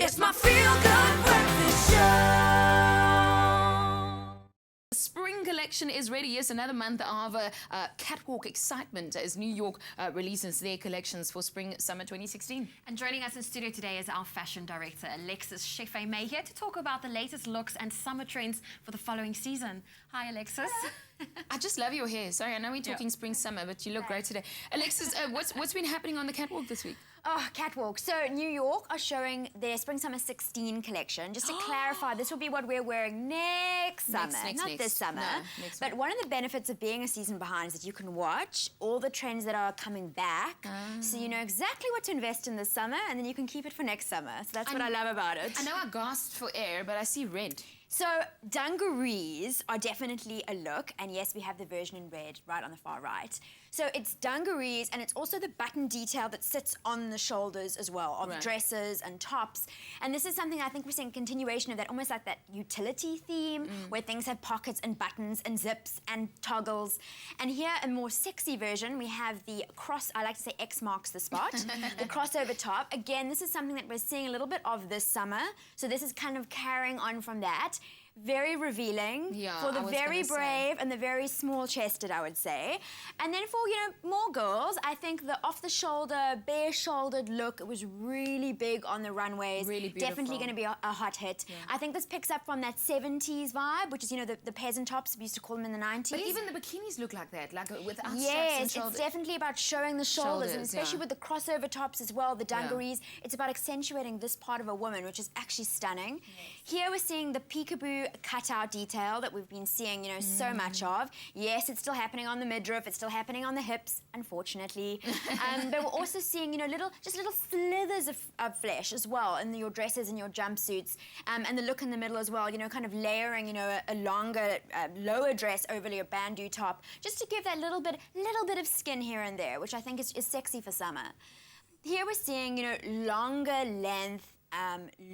It's my feel-good breakfast show. The spring collection is ready. Yes, another month of catwalk excitement as New York releases their collections for spring-summer 2016. And joining us in studio today is our fashion director, Alexis Chaffe Mey, here to talk about the latest looks and summer trends for the following season. Hi, Alexis. I just love your hair. Sorry, I know we're talking spring-summer, but you look great today. Alexis, what's been happening on the catwalk this week? Oh, catwalk. So New York are showing their Spring-Summer 16 collection. Just to clarify, this will be what we're wearing next summer, not this summer. No, but one of the benefits of being a season behind is that you can watch all the trends that are coming back. So you know exactly what to invest in this summer, and then you can keep it for next summer. So that's what I love about it. I know I gasped for air, but I see red. So dungarees are definitely a look, and yes, we have the version in red right on the far right. So it's dungarees, and it's also the button detail that sits on the shoulders as well, of dresses and tops. And this is something I think we're seeing a continuation of that, almost like that utility theme, where things have pockets and buttons and zips and toggles. And here, a more sexy version, we have the I like to say X marks the spot, the crossover top. Again, this is something that we're seeing a little bit of this summer. So this is kind of carrying on from that. Very revealing for the very brave and the very small-chested, I would say. And then for, more girls, I think the off-the-shoulder, bare-shouldered look, it was really big on the runways. Really beautiful. Definitely going to be a hot hit. Yeah. I think this picks up from that 70s vibe, which is, the peasant tops, we used to call them in the 90s. But even the bikinis look like that, like without straps and shoulders. Yes, it's definitely about showing the shoulders and especially with the crossover tops as well, the dungarees. It's about accentuating this part of a woman, which is actually stunning. Yes. Here we're seeing the peekaboo cutout detail that we've been seeing, so much of. Yes, it's still happening on the midriff, it's still happening on the hips, unfortunately. But we're also seeing, little slithers of flesh as well in your dresses and your jumpsuits, and the look in the middle as well, kind of layering, a longer, lower dress over your bandeau top, just to give that little bit of skin here and there, which I think is sexy for summer. Here we're seeing, longer length,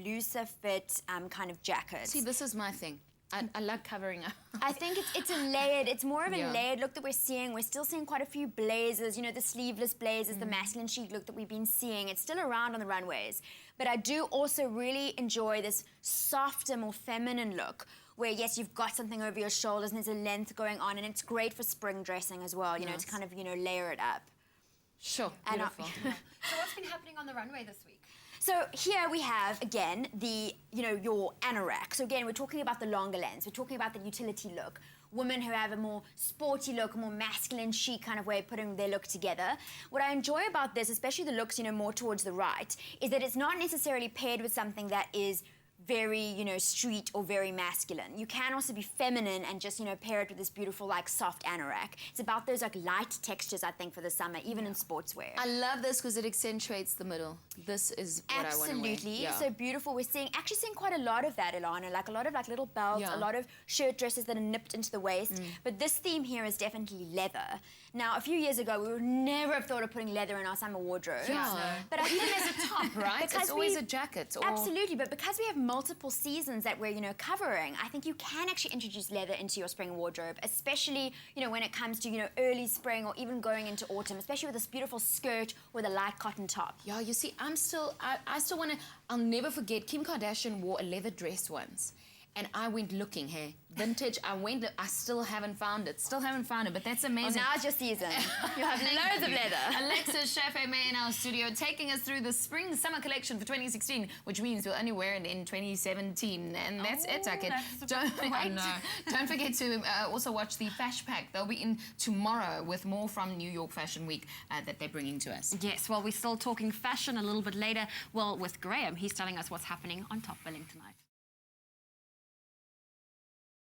looser fit kind of jackets. See, this is my thing. I like covering up. I think it's a layered, it's more of a layered look that we're seeing. We're still seeing quite a few blazers, the sleeveless blazers, the masculine chic look that we've been seeing. It's still around on the runways. But I do also really enjoy this softer, more feminine look, where yes, you've got something over your shoulders and there's a length going on, and it's great for spring dressing as well, to kind of, layer it up. Sure, beautiful. So what's been happening on the runway this week? So here we have, again, your anorak. So again, we're talking about the longer lens. We're talking about the utility look. Women who have a more sporty look, a more masculine, chic kind of way of putting their look together. What I enjoy about this, especially the looks, more towards the right, is that it's not necessarily paired with something that is very, street or very masculine. You can also be feminine and just, pair it with this beautiful, soft anorak. It's about those, light textures, I think, for the summer, even in sportswear. I love this because it accentuates the middle. This is what I want to wear. Absolutely. So beautiful. We're actually seeing quite a lot of that, Ilana, a lot of, little belts, a lot of shirt dresses that are nipped into the waist. But this theme here is definitely leather. Now, a few years ago, we would never have thought of putting leather in our summer wardrobe. But even as a top, right? It's always a jacket. Or... Absolutely, but because we have multiple seasons that we're, covering, I think you can actually introduce leather into your spring wardrobe, especially, when it comes to, early spring or even going into autumn, especially with this beautiful skirt with a light cotton top. Yeah, you see, I still want to, I'll never forget, Kim Kardashian wore a leather dress once. And I went looking, vintage, I still haven't found it, but that's amazing. Well, now it's your season. You'll have loads of leather. Alexis Chaffe Mey in our studio, taking us through the spring-summer collection for 2016, which means we'll only wear it in 2017, and that's it, I Don't forget to also watch the Fash Pack. They'll be in tomorrow with more from New York Fashion Week that they're bringing to us. Yes, well, we're still talking fashion a little bit later. Well, with Graham, he's telling us what's happening on Top Billing tonight.